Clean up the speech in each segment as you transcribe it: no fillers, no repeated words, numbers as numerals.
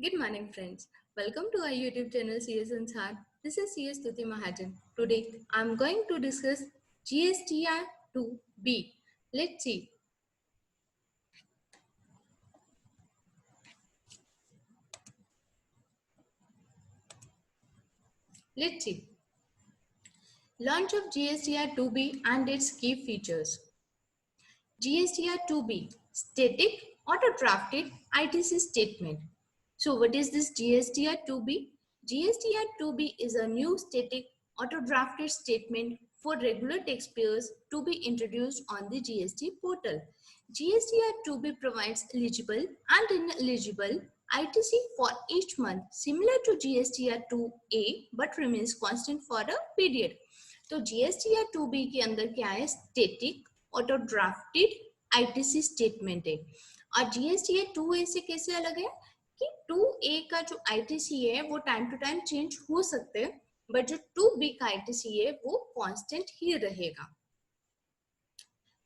Good morning, friends. Welcome to our YouTube channel CS Ansar. This is CS Tuti Mahajan. Today, I'm going to discuss GSTR 2B. Let's see. Let's see. Launch of GSTR 2B and its key features. GSTR 2B, Static Auto-Drafted ITC Statement. So what is this GSTR 2B? GSTR 2B is a new static auto-drafted statement for regular taxpayers to be introduced on the GST portal. GSTR 2B provides eligible and ineligible ITC for each month similar to GSTR 2A but remains constant for a period. तो GSTR 2B के अंदर क्या है? Static auto drafted ITC statement है और GSTR 2A से कैसे अलग है कि 2A का जो आईटीसी है वो टाइम टू टाइम चेंज हो सकते हैं बट जो 2B का आईटीसी है वो कांस्टेंट ही रहेगा.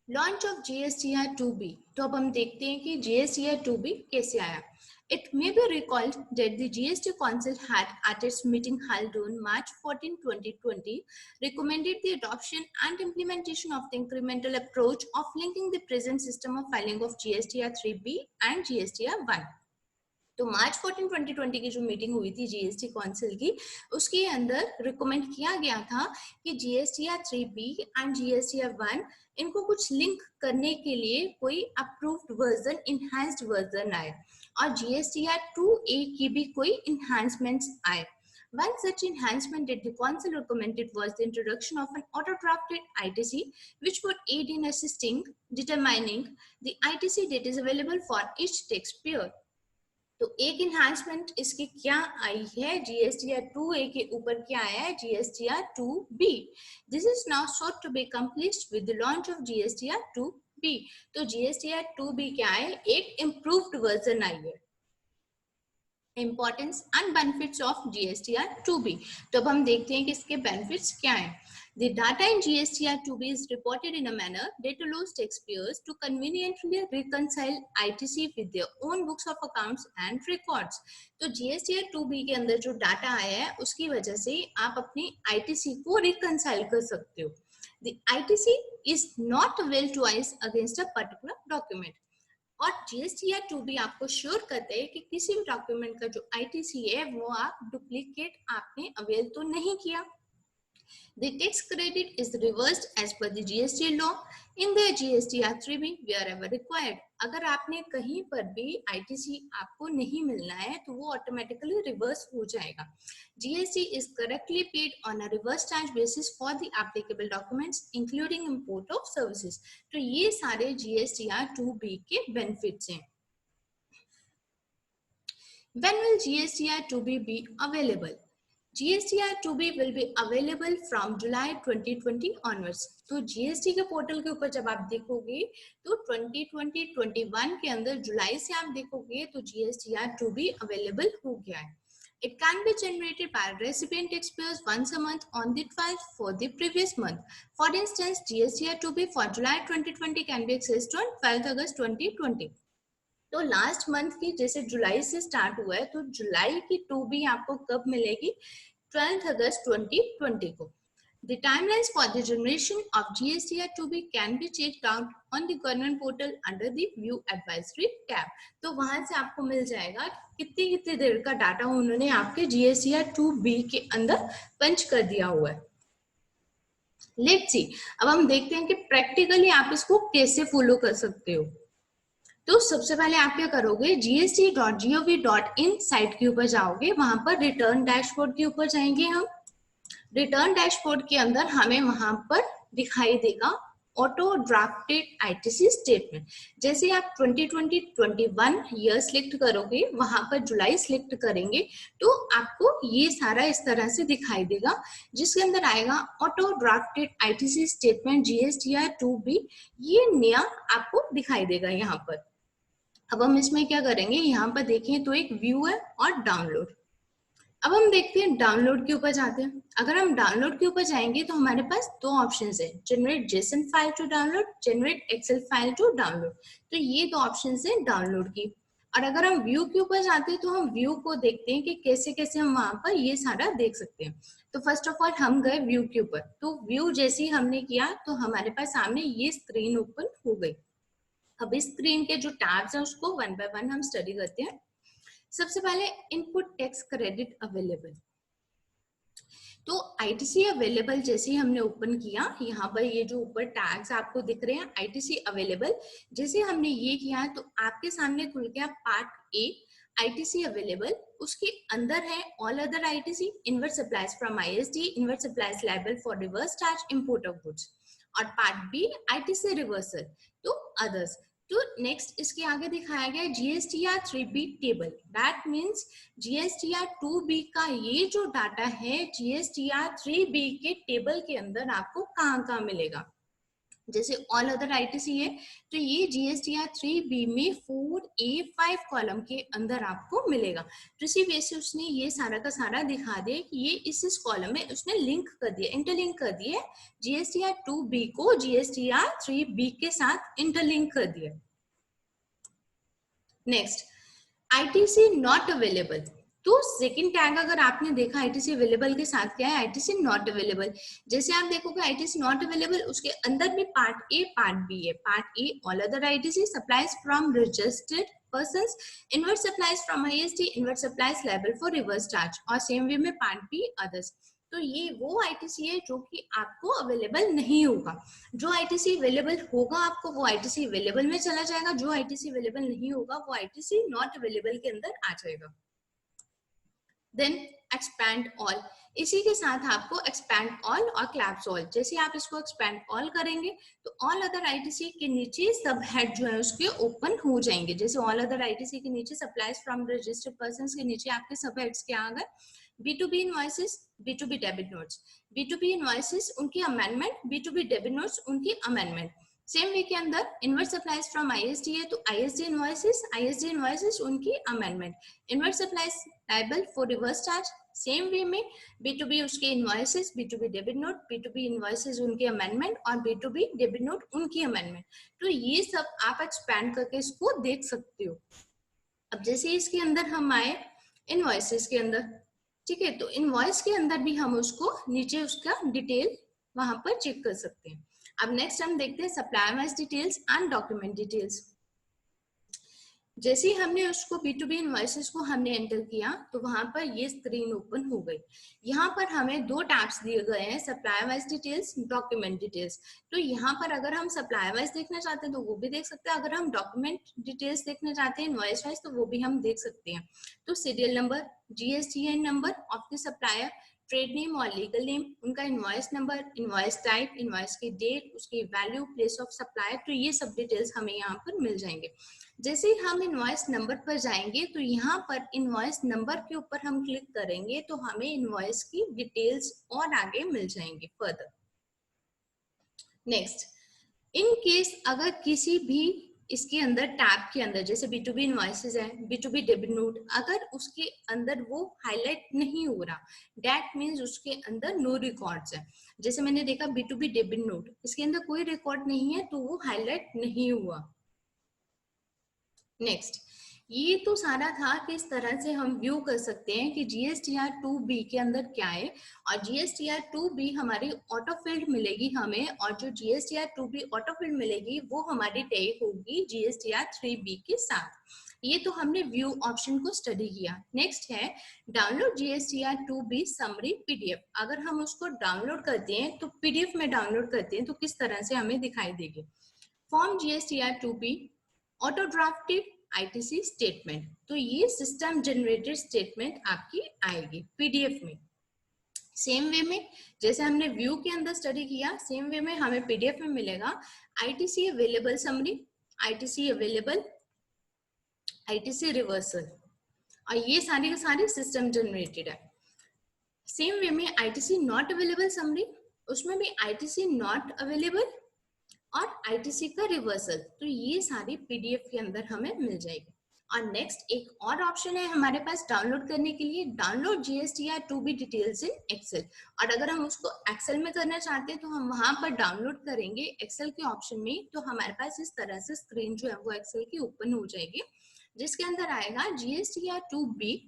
Launch of GSTR 2B. तो अब हम देखते हैं कि GSTR 2B कैसे आया. It may be recalled that the GST Council had, at its meeting held on March 14, 2020, recommended the adoption and implementation of the incremental approach of linking the present system of filing of GSTR 3B and GSTR 1. तो मार्च 14, 2020 की जो meeting हुई थी GST council की उसके अंदर recommend किया गया था कि जीएसटीआर 3B एंड जीएसटीआर 1 इनको कुछ लिंक करने के लिए कोई अप्रूव्ड वर्जन इनहैंस्ड वर्जन आए और जीएसटीआर 2A की भी कोई इनहैंसमेंट्स आए. One such enhancement that the council recommended was the introduction of an auto-drafted ITC, which would aid in assisting determining the ITC that is available for each taxpayer. तो एक enhancement इसकी क्या आई है GSTR 2A के ऊपर क्या आया है GSTR 2B. This is now sought to be accomplished with the launch of GSTR 2B. तो GSTR 2B क्या है? एक improved वर्जन आई है. Importance and benefits of GSTR 2B. तो अब हम देखते हैं कि इसके बेनिफिट्स क्या हैं. The data in GSTR 2B is reported in a manner that allows taxpayers to conveniently reconcile ITC with their own books of accounts and records. तो GSTR 2B के अंदर जो डाटा आया है उसकी वजह से आप अपनी ITC को reconcile कर सकते हो. The ITC is not available twice against a particular document. और जीएसटीआर 2B आपको श्योर करते हैं कि किसी भी डॉक्यूमेंट का जो आईटीसी है वो आप डुप्लीकेट आपने अवेल तो नहीं किया. The tax credit is reversed as per the GST law in the GSTR 3B wherever required. अगर आपने कहीं पर भी ITC आपको नहीं मिलना है तो वो ऑटोमेटिकली रिवर्स हो जाएगा. GST is correctly paid on a reverse charge basis for the applicable documents including import of services. तो ये सारे GSTR 2B के बेनिफिट्स हैं. When will GSTR 2B be available? GSTR 2B will be available from July 2020 onwards. तो GST के portal के ऊपर जब आप देखोगे तो 2020-21 के अंदर जुलाई से आप देखोगे तो GSTR 2B अवेलेबल हो गया है. It can be generated by recipient taxpayers once a month on the 12th for the previous month. For instance, GSTR 2B for July 2020 can be accessed on 12th August 2020. तो last month की जैसे जुलाई से start हुआ है तो जुलाई की 2B आपको कब मिलेगी? 12th अगस्त 2020 को. The timelines for the generation of GSTR 2B can be checked out on the government portal under the View Advisory tab. तो वहां से आपको मिल जाएगा कितनी देर का डाटा उन्होंने आपके GSTR 2B के अंदर पंच कर दिया हुआ है. लेट्स सी, अब हम देखते हैं कि प्रैक्टिकली आप इसको कैसे फॉलो कर सकते हो. तो सबसे पहले आप क्या करोगे? gst.gov.in साइट के ऊपर जाओगे, वहां पर रिटर्न डैशबोर्ड के ऊपर जाएंगे हम. रिटर्न डैशबोर्ड के अंदर हमें वहां पर दिखाई देगा ऑटो ड्राफ्टेड आईटीसी स्टेटमेंट. जैसे आप 2020-21 ईयर सिलेक्ट करोगे, वहां पर जुलाई सिलेक्ट करेंगे तो आपको ये सारा इस तरह से दिखाई देगा जिसके अंदर आएगा auto drafted ITC statement GSTR 2B. ये नया आपको दिखाई देगा यहाँ पर. अब हम इसमें क्या करेंगे? यहाँ पर देखें तो एक व्यू है और डाउनलोड. अब हम देखते हैं डाउनलोड के ऊपर जाते हैं. अगर हम डाउनलोड के ऊपर जाएंगे तो हमारे पास दो ऑप्शंस है, generate JSON file to download, generate Excel file to download. तो ये दो ऑप्शंस है डाउनलोड की. और अगर हम व्यू के ऊपर जाते हैं तो हम व्यू को देखते हैं कि कैसे कैसे हम वहां पर ये सारा देख सकते हैं। तो फर्स्ट ऑफ ऑल हम गए व्यू के ऊपर, तो व्यू जैसे ही हमने किया तो हमारे पास सामने ये स्क्रीन ओपन हो गई। अब इस स्क्रीन के जो टैब्स हैं उसको वन बाय वन हम स्टडी करते हैं। सबसे पहले इनपुट टैक्स क्रेडिट अवेलेबल। तो आईटीसी अवेलेबल जैसे ही हमने ओपन किया, यहाँ पर ये जो ऊपर टैग्स आपको दिख रहे हैं आईटीसी अवेलेबल, जैसे हमने ये किया तो आपके सामने खुल गया पार्ट ए आईटीसी अवेलेबल। उसके अंदर है all other ITC, invert supplies from ISD, invert supplies liable for reverse charge, import of goods. और पार्ट बी आईटीसी रिवर्सल, तो अदर्स। तो नेक्स्ट इसके आगे दिखाया गया GSTR 3B table. That means GSTR 2B का ये जो डाटा है जीएसटीआर 3B के टेबल के अंदर आपको कहाँ कहाँ मिलेगा। जैसे ऑल अदर आईटीसी है तो ये जीएसटीआर 3B में 4A5 कॉलम के अंदर आपको मिलेगा। तो इसी वजह से उसने ये सारा का सारा दिखा दिया कि ये इस कॉलम में उसने लिंक कर दिया, इंटरलिंक कर दिया जीएसटीआर 2B को जीएसटीआर 3B के साथ इंटरलिंक कर दिया। Next ITC not available. तो सेकंड टैग अगर आपने देखा आईटीसी अवेलेबल के साथ क्या है, आईटीसी नॉट अवेलेबल। जैसे आप देखोगे आईटीसी नॉट अवेलेबल, उसके अंदर भी पार्ट ए पार्ट बी है। Part A all other ITC supplies from registered persons, invert supplies from ISD, invert supplies liable for reverse charge. और सेम वे में part be others. तो ये वो ITC है जो कि आपको अवेलेबल नहीं होगा। जो आईटीसी अवेलेबल होगा आपको वो आईटीसी अवेलेबल में चला जाएगा, जो आईटीसी अवेलेबल नहीं होगा वो आईटीसी नॉट अवेलेबल के अंदर आ जाएगा। देन एक्सपैंड ऑल, इसी के साथ आपको एक्सपैंड ऑल और क्लैप्स ऑल, जैसे आप इसको एक्सपैंड ऑल करेंगे तो ऑल अदर आईटीसी के नीचे सब हेड जो है उसके ओपन हो जाएंगे। जैसे ऑल अदर आईटीसी के नीचे सप्लाईज फ्रॉम रजिस्टर्ड पर्संस के नीचे आपके सब हेड्स क्या आ गए, B2B invoices, B2B debit notes. B2B invoices उनकी अमेंडमेंट, B2B डेबिट नोट्स उनकी अमेंडमेंट। सेम वे के अंदर इनवर्ट सप्लाईज फ्रॉम आईएसडी है तो आईएसडी इनवॉइसेस उनकी amendment. Invert supplies liable for reverse charge, same way में B2B उसके invoices, B2B debit note, B2B invoices उनके अमेंडमेंट और B2B डेबिट नोट उनकी अमेंडमेंट। तो ये सब आप एक्सपैंड करके इसको देख सकते हो। अब जैसे इसके अंदर हम आए इनवॉइसेस के अंदर, ठीक है, तो इनवॉइस के अंदर भी हम उसको नीचे उसका डिटेल वहां पर चेक कर सकते हैं। अब नेक्स्ट हम देखते हैं supplier wise details and document details. जैसे ही हमने उसको B2B इनवॉइसेस को हमने एंटर किया तो वहां पर ये स्क्रीन ओपन हो गई। यहाँ पर हमें दो टैब्स दिए गए हैं, supplier wise details, document details. तो यहाँ पर अगर हम सप्लायर वाइज देखना चाहते हैं तो वो भी देख सकते हैं, अगर हम डॉक्यूमेंट डिटेल्स देखना चाहते हैं इनवॉइस वाइज तो वो भी हम देख सकते हैं। तो serial number, GSTN number of the supplier, trade name और लीगल नेम, उनका invoice number, invoice type, invoice की डेट, उसकी वैल्यू, प्लेस ऑफ सप्लायर, तो ये सब डिटेल्स हमें यहाँ पर मिल जाएंगे। जैसे ही हम इनवॉइस नंबर पर जाएंगे तो यहाँ पर इनवॉइस नंबर के ऊपर हम क्लिक करेंगे तो हमें इनवॉइस की डिटेल्स और आगे मिल जाएंगे फर्दर। नेक्स्ट, इन केस अगर किसी भी इसके अंदर टैब के अंदर जैसे B2B इनवॉइसेस है, B2B डेबिट नोट, अगर उसके अंदर वो हाईलाइट नहीं हो रहा, दैट मीन्स उसके अंदर नो रिकॉर्ड्स है। जैसे मैंने देखा B2B डेबिट नोट, इसके अंदर कोई रिकॉर्ड नहीं है तो वो हाईलाइट नहीं हुआ। नेक्स्ट, ये तो सारा था किस तरह से हम व्यू कर सकते हैं कि GSTR 2B के अंदर क्या है। और GSTR 2B हमारी ऑटो फील्ड मिलेगी हमें, और जो GSTR 2B ऑटो फील्ड मिलेगी वो हमारी टैग होगी GSTR 3B के साथ। ये तो हमने व्यू ऑप्शन को स्टडी किया। नेक्स्ट है download GSTR 2B summary PDF। अगर हम उसको डाउनलोड करते हैं तो PDF में डाउनलोड करते हैं तो किस तरह से हमें दिखाई देगी। Form GSTR 2B auto drafted ITC statement, तो ये सिस्टम जनरेटेड स्टेटमेंट आपकी आएगी PDF में। सेम वे में जैसे हमने व्यू के अंदर स्टडी किया, सेम वे में हमें PDF में मिलेगा ITC available summary, ITC available, ITC reversal, और ये सारी के सारी सिस्टम जनरेटेड है। सेम वे में आईटीसी नॉट अवेलेबल समरी, उसमें भी आईटीसी नॉट अवेलेबल और आईटीसी का रिवर्सल, तो ये सारी PDF के अंदर हमें मिल जाएगी। और नेक्स्ट एक और ऑप्शन है हमारे पास डाउनलोड करने के लिए, download GSTR 2B details in Excel. और अगर हम उसको एक्सेल में करना चाहते हैं तो हम वहां पर डाउनलोड करेंगे एक्सेल के ऑप्शन में, तो हमारे पास इस तरह से स्क्रीन जो है वो एक्सेल की ओपन हो जाएगी। जिसके अंदर आएगा GSTR 2B,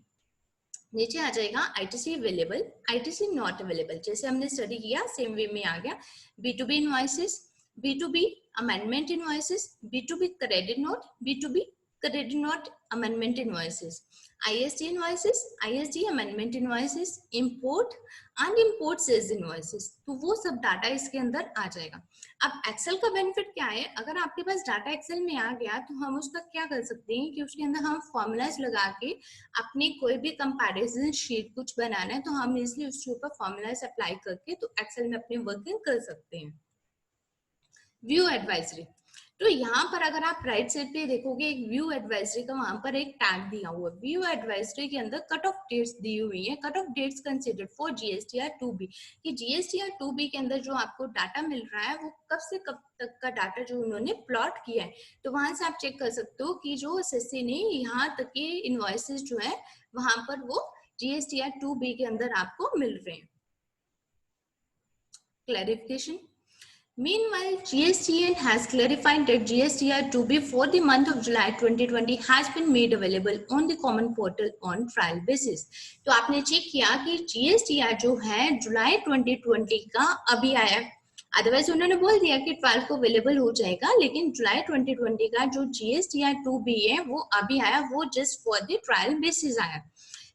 नीचे आ जाएगा ITC available, ITC not available. जैसे हमने स्टडी किया सेम वे में आ गया। B2B invoices, B2B amendment invoices, B2B credit note, B2B credit note amendment invoices, ISD invoices, ISD amendment invoices, import and import sales invoices. तो वो सब data इसके अंदर आ जाएगा। अब एक्सेल का बेनिफिट क्या है, अगर आपके पास डाटा एक्सेल में आ गया तो हम उसका क्या कर सकते हैं कि उसके अंदर हम फॉर्मूलाज लगा के अपनी कोई भी कंपैरिजन शीट कुछ बनाना है तो हम इसलिए उसके ऊपर फॉर्मूलाज अप्लाई करके तो एक्सेल में अपनी वर्किंग कर सकते हैं। व्यू एडवाइजरी, तो यहाँ पर अगर आप राइट साइड पे देखोगे एक व्यू एडवाइजरी का वहां पर एक टैग दिया हुआ है। व्यू एडवाइजरी के अंदर कट ऑफ डेट्स दी हुई है, cut off dates considered for GSTR 2B, कि GSTR 2B के अंदर जो आपको डाटा मिल रहा है वो कब से कब तक का डाटा जो उन्होंने प्लॉट किया है। तो वहां से आप चेक कर सकते हो कि जो SSC ने यहाँ तक के इनवॉइसेस जो है वहां पर वो GSTR 2B के अंदर आपको मिल रहे हैं। Clarification, meanwhile, GSTN has clarified that GSTR 2B for the month of July 2020 has been made available on the common portal on trial basis. तो आपने चेक किया कि GSTR जो है जुलाई 2020 का अभी आया, अदरवाइज उन्होंने बोल दिया कि 12 को अवेलेबल हो जाएगा, लेकिन जुलाई 2020 का जो GSTR 2B है वो अभी आया, वो just for the trial basis आया।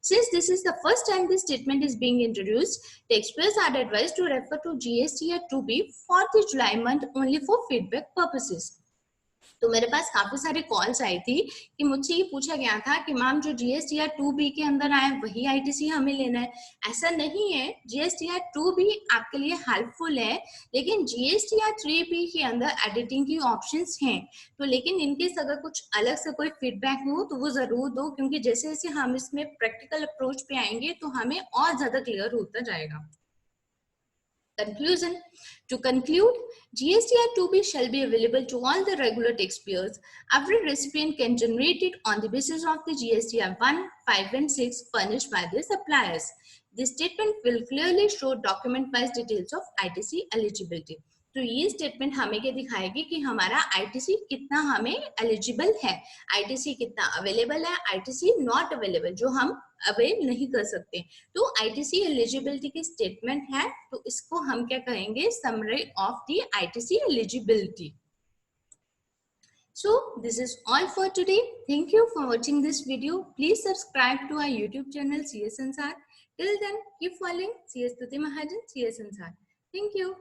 Since this is the first time this statement is being introduced, taxpayers are advised to refer to GSTR 2B for the July month only for feedback purposes. तो मेरे पास काफी सारे calls आई थी कि मुझसे ये पूछा गया था कि मैम जो GSTR 2B के अंदर आए वही ITC हमें लेना है। ऐसा नहीं है, GSTR 2B आपके लिए हेल्पफुल है, लेकिन GSTR 3B के अंदर एडिटिंग की ऑप्शंस हैं। तो लेकिन इनके अगर कुछ अलग से कोई फीडबैक हो तो वो जरूर दो, क्योंकि जैसे जैसे हम इसमें प्रैक्टिकल अप्रोच पे आएंगे तो हमें और ज्यादा क्लियर होता जाएगा। Conclusion. To conclude, GSTR 2B shall be available to all the regular taxpayers. Every recipient can generate it on the basis of the GSTR 1, 5 and 6 furnished by the suppliers. This statement will clearly show document-wise details of ITC eligibility. तो ये statement हमें क्या दिखाएगी कि हमारा ITC कितना हमें eligible है, ITC कितना अवेलेबल है, ITC नॉट अवेलेबल जो हम अवेल नहीं कर सकते। तो ITC एलिजिबिलिटी की स्टेटमेंट है, तो इसको हम क्या कहेंगे, summary of the ITC eligibility. So this is all for today. Thank you for watching this video. Please subscribe to our YouTube channel CS Sansar. Till then, keep following CS Tuti Mahajan, CS Sansar. Thank you.